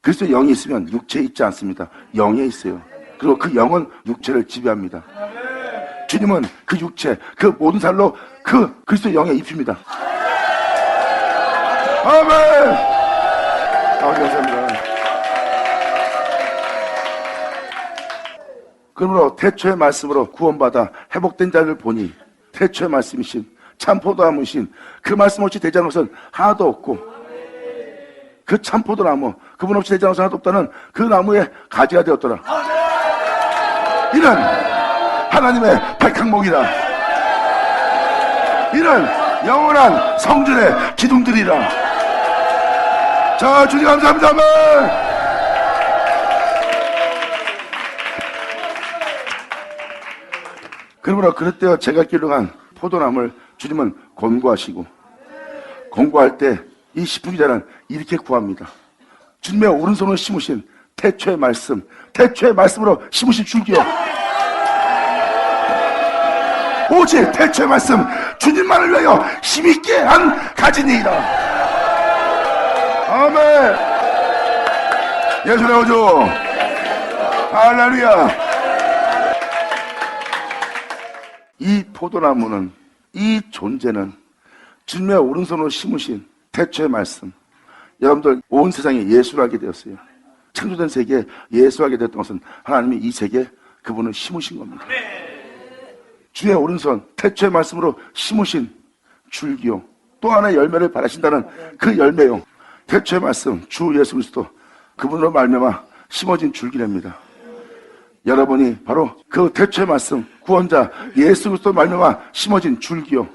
그리스도의 영이 있으면 육체에 있지 않습니다. 영에 있어요. 그리고 그 영은 육체를 지배합니다. 주님은 그 육체, 그 모든 살로 그 그리스도의 영에 입힙니다. 아멘! 감사합니다. 그러므로 태초의 말씀으로 구원받아 회복된 자를 보니 태초의 말씀이신 참 포도나무이신 그 말씀 없이 되지 않은 것은 하나도 없고 그 참 포도나무 그분 없이 되지 않은 것은 하나도 없다는 그 나무의 가지가 되었더라. 이는 하나님의 백향목이라. 이는 영원한 성전의 기둥들이라. 자, 주님 감사합니다. 그러므로 그릇되어 제가 기르한 포도나무를 주님은 권고하시고 권고할 때 이 시풍기자는 이렇게 구합니다. 주님의 오른손으로 심으신 태초의 말씀, 태초의 말씀으로 심으신 줄기요. 오직 태초의 말씀, 주님만을 위하여 힘있게 한 가지니이다. 아멘. 예수의 오주. 할렐루야. 이 포도나무는, 이 존재는 주님의 오른손으로 심으신 태초의 말씀. 여러분들 온 세상에 예수를 알게 되었어요. 창조된 세계에 예수를 알게 되었던 것은 하나님이 이 세계에 그분을 심으신 겁니다. 주의 오른손 태초의 말씀으로 심으신 줄기요. 또 하나의 열매를 바라신다는 그 열매요. 태초의 말씀 주 예수 그리스도 그분으로 말미암아 심어진 줄기랍니다. 여러분이 바로 그 태초의 말씀 구원자 예수 그리스도 말미암아 심어진 줄기요.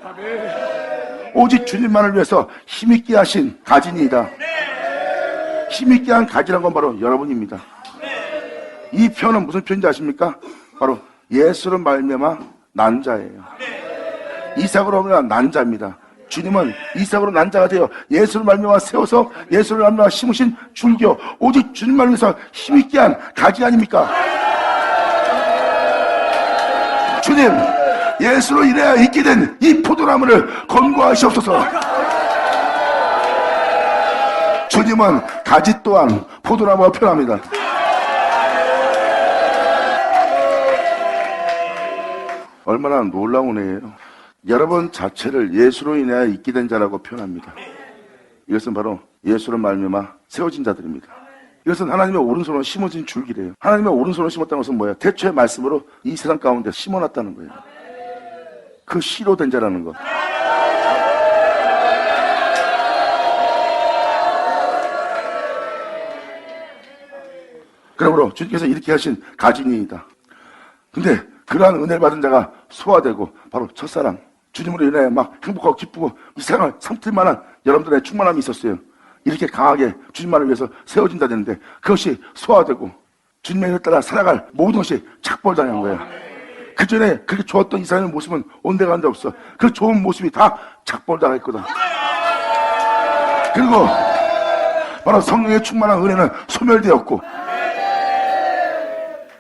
오직 주님만을 위해서 힘있게 하신 가지니이다. 힘있게 한 가지란 건 바로 여러분입니다. 이 표현은 무슨 표현인지 아십니까? 바로 예수로 말미암아 난 자예요. 이삭으로 말미암아 난 자입니다. 주님은 이삭으로 난 자가 되어 예수를 말미암아 세워서 예수를 말미암아 심으신 줄기요. 오직 주님만을 위해서 힘있게 한 가지 아닙니까? 주님, 예수로 인하여 있게 된 이 포도나무를 권고하시옵소서. 주님은 가지 또한 포도나무와 표현합니다. 얼마나 놀라운 애예요. 여러분 자체를 예수로 인하여 있게 된 자라고 표현합니다. 이것은 바로 예수로 말미암아 세워진 자들입니다. 이것은 하나님의 오른손으로 심어진 줄기래요. 하나님의 오른손으로 심었다는 것은 뭐예요? 태초의 말씀으로 이 세상 가운데 심어놨다는 거예요. 그 씨로 된 자라는 것. 그러므로 주님께서 이렇게 하신 가지니이다. 근데 그러한 은혜를 받은 자가 소화되고 바로 첫사랑 주님으로 인해 막 행복하고 기쁘고 이 세상을 삼킬 만한 여러분들의 충만함이 있었어요. 이렇게 강하게 주님만을 위해서 세워진다 되는데 그것이 소화되고 주님의 일을 따라 살아갈 모든 것이 착벌당한 거예요. 그 전에 그렇게 좋았던 이스라엘의 모습은 온데간데 없어. 그 좋은 모습이 다 착벌당했거든. 그리고 바로 성령의 충만한 은혜는 소멸되었고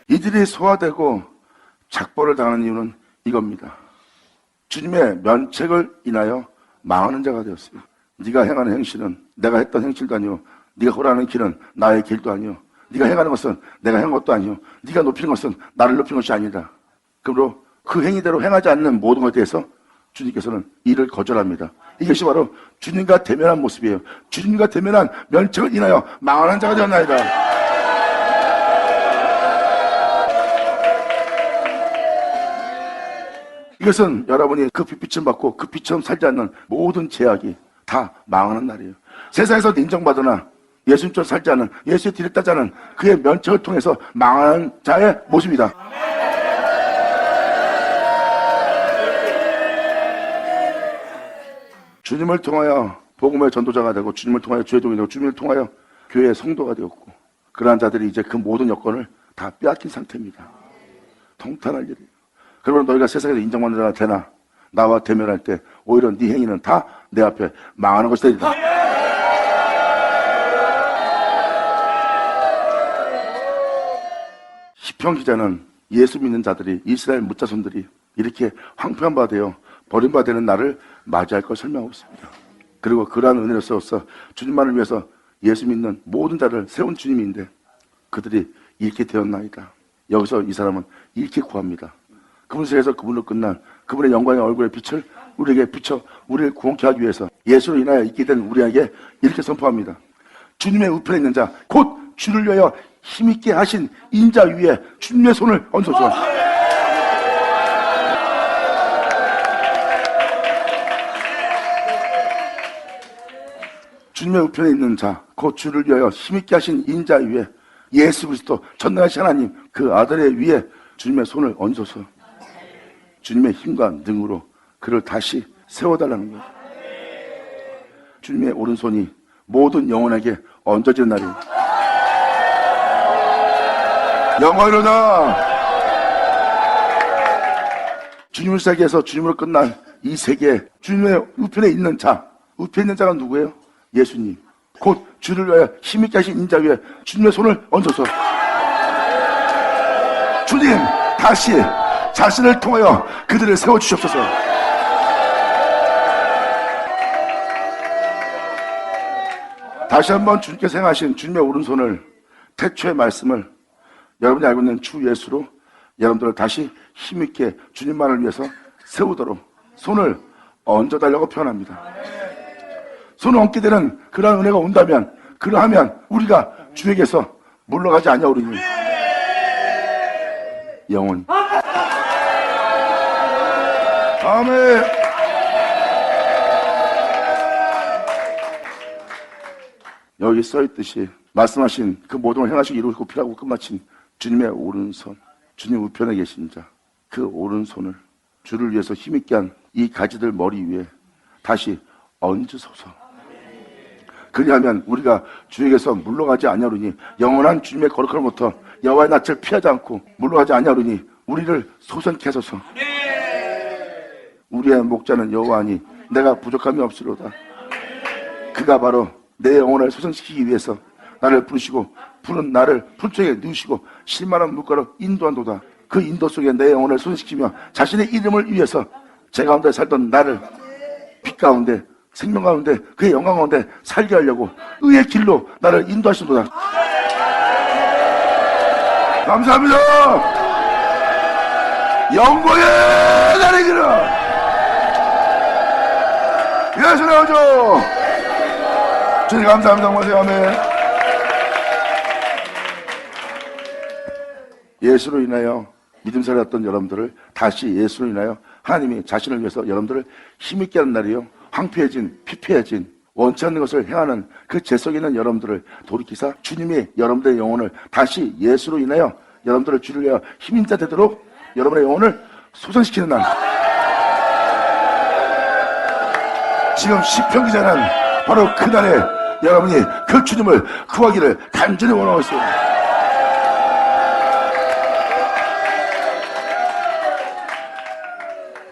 이들이 소화되고 착벌을 당하는 이유는 이겁니다. 주님의 면책을 인하여 망하는 자가 되었어요. 네가 행하는 행실은 내가 했던 행실도 아니요 네가 걸어가는 길은 나의 길도 아니요 네가 행하는 것은 내가 행한 것도 아니요 네가 높이는 것은 나를 높이는 것이 아니다. 그러므로 그 행위대로 행하지 않는 모든 것에 대해서 주님께서는 이를 거절합니다. 이것이 바로 주님과 대면한 모습이에요. 주님과 대면한 면책을 인하여 망하는 자가 되었나이다. 이것은 여러분이 그 빛을 받고 그 빛처럼 살지 않는 모든 제약이 다 망하는 날이에요. 세상에서 인정받으나 예수님처럼 살지 않는 예수의 뒤를 따지 않은 그의 면책을 통해서 망하는 자의 모습이다. 주님을 통하여 복음의 전도자가 되고 주님을 통하여 주의 종이 되고 주님을 통하여 교회의 성도가 되었고 그러한 자들이 이제 그 모든 여건을 다 빼앗긴 상태입니다. 통탄할 일이에요. 그러면 너희가 세상에서 인정받는 자가 되나 나와 대면할 때 오히려 네 행위는 다 내 앞에 망하는 것이 되리라. 시편 기자는 예수 믿는 자들이, 이스라엘 묻자손들이 이렇게 황폐한 바 되어 버림받는 날을 맞이할 걸 설명하고 있습니다. 그리고 그러한 은혜로 세워서 주님만을 위해서 예수 믿는 모든 자를 세운 주님인데 그들이 이렇게 되었나이다. 여기서 이 사람은 이렇게 구합니다. 그분 세에서 그분으로 끝난 그분의 영광의 얼굴의 빛을 우리에게 비춰 우리를 구원케 하기 위해서 예수로 인하여 있게 된 우리에게 이렇게 선포합니다. 주님의 우편에 있는 자, 곧 주를 위하여 힘있게 하신 인자 위에 주님의 손을 얹어줘. 주님의 우편에 있는 자, 곧 주를 위하여 힘있게 하신 인자 위에 예수 그리스도 전능하신 하나님 그 아들의 위에 주님의 손을 얹어서 주님의 힘과 능으로 그를 다시 세워달라는 거예요. 주님의 오른손이 모든 영혼에게 얹어지는 날이에요. 영광이로다. 주님을 시작해서 주님으로 끝난 이 세계, 주님의 우편에 있는 자, 우편에 있는 자가 누구예요? 예수님. 곧 주를 위하여 힘있게 하신 인자 위에 주님의 손을 얹어서 주님 다시 자신을 통하여 그들을 세워주시옵소서. 다시 한번 주님께서 행하신 주님의 오른손을, 태초의 말씀을 여러분이 알고 있는 주 예수로 여러분들을 다시 힘있게 주님만을 위해서 세우도록 손을 얹어달라고 표현합니다. 손을 얹게 되는 그러한 은혜가 온다면, 그러하면 우리가 주에게서 물러가지 아니하오리니 영원히. 아멘. 여기 써있듯이 말씀하신 그 모든 걸 행하시고 이루고 필요하고 끝마친 주님의 오른손, 주님 우편에 계신 자, 그 오른손을 주를 위해서 힘있게 한 이 가지들 머리 위에 다시 얹으소서. 그리하면 우리가 주에게서 물러가지 아니하오니 영원한 주님의 거룩함으로부터 여호와의 낯을 피하지 않고 물러가지 아니하오니 우리를 소선케 하소서. 우리의 목자는 여호와니 내가 부족함이 없으로다. 그가 바로 내 영혼을 소선시키기 위해서 나를 부르시고 푸른 나를 풀초에 누우시고 실만한 물가로 인도한도다. 그 인도 속에 내 영혼을 소선시키며 자신의 이름을 위해서 제 가운데 살던 나를 빛 가운데 생명 가운데 그의 영광 가운데 살게 하려고 의의 길로 나를 인도하신도다. 감사합니다. 영광의 날이 길어 예수 나오죠. 주님 감사합니다. 고마세요. 아멘. 예수로 인하여 믿음살이 왔던 여러분들을 다시 예수로 인하여 하나님이 자신을 위해서 여러분들을 힘있게 하는 날이요, 황폐해진 피폐해진 원치 않는 것을 행하는 그 죄 속에 있는 여러분들을 돌이키사 주님이 여러분들의 영혼을 다시 예수로 인하여 여러분들을 주를 위하여 힘인 자 되도록 여러분의 영혼을 소선시키는 날. 지금 시편 기자는 바로 그날에 여러분이 그 주님을 구하기를 간절히 원하고 있어요.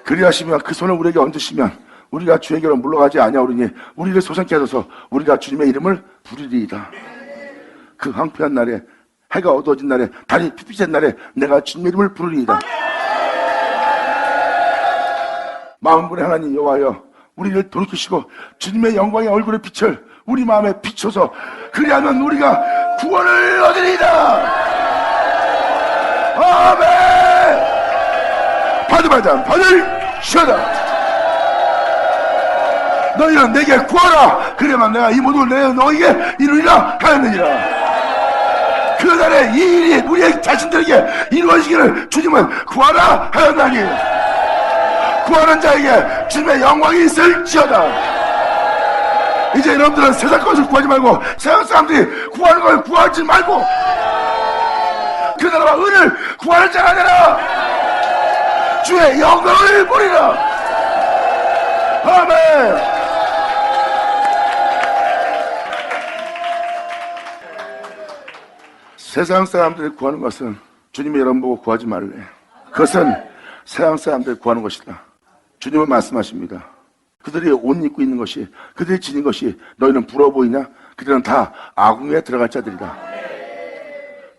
그리하시면 그 손을 우리에게 얹으시면 우리가 주에게로 물러가지 아니하오리니 우리를 소생케 하소서. 우리가 주님의 이름을 부르리이다. 그 황폐한 날에, 해가 어두워진 날에, 달이 핏빛한 날에 내가 주님의 이름을 부르리이다. 만군의 하나님 여호와여, 우리를 돌이키시고 주님의 영광의 얼굴의 빛을 우리 마음에 비춰서 그리하면 우리가 구원을 얻으리이다. 아멘. 받으마자 받을 시어다. 너희는 내게 구하라. 그래야만 내가 이 모든 걸 너희에게 이루리라 하였느니라. 그날에 이 일이 우리 자신들에게 이루어지기를 주님은 구하라 하였나니 구하는 자에게 주님의 영광이 있을지어다. 이제 여러분들은 세상 것을 구하지 말고 세상 사람들이 구하는 걸 구하지 말고 그 나라와 은을 구하는 자가 되라. 주의 영광을 보리라. 아멘. 세상 사람들이 구하는 것은 주님이 여러분 보고 구하지 말래. 그것은 세상 사람들이 구하는 것이다. 주님은 말씀하십니다. 그들이 옷 입고 있는 것이, 그들이 지닌 것이 너희는 부러워 보이냐? 그들은 다 아궁이에 들어갈 자들이다.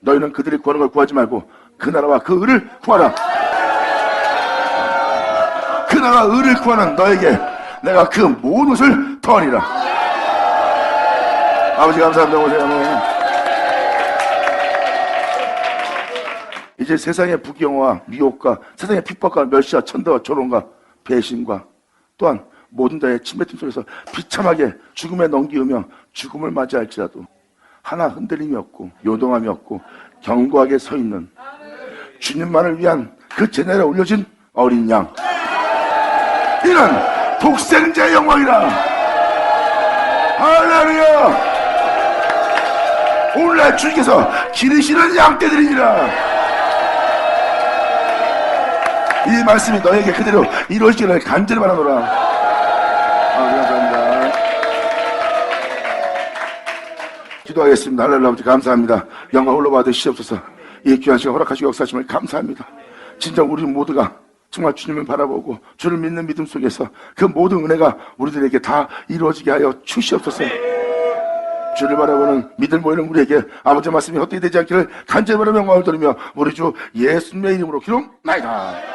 너희는 그들이 구하는 걸 구하지 말고 그 나라와 그 의를 구하라. 그 나라와 의를 구하는 너에게 내가 그 모든 것을 더하리라. 아버지 감사합니다. 오세요. 이제 세상의 부경화와 미혹과 세상의 핍박과 멸시와 천대와 조롱과 배신과 또한 모든 자의 침뱉음 속에서 비참하게 죽음에 넘기우며 죽음을 맞이할지라도 하나 흔들림이 없고 요동함이 없고 견고하게 서 있는 주님만을 위한 그 제자리에 올려진 어린 양, 이는 독생자의 영광이라. 할렐루야. 오늘날 주님께서 기르시는 양떼들이니라. 이 말씀이 너에게 그대로 이루어지기를 간절히 바라노라. 감사합니다. 기도하겠습니다. 하나님 아버지 감사합니다. 영광 홀로 받으시옵소서. 이 귀한 시간 허락하시고 역사하심을 감사합니다. 진정 우리 모두가 정말 주님을 바라보고 주를 믿는 믿음 속에서 그 모든 은혜가 우리들에게 다 이루어지게 하여 주시옵소서. 주를 바라보는 믿을 모이는 우리에게 아버지 말씀이 헛되이 되지 않기를 간절히 바라며 영광을 돌리며 우리 주 예수님의 이름으로 기도나이다.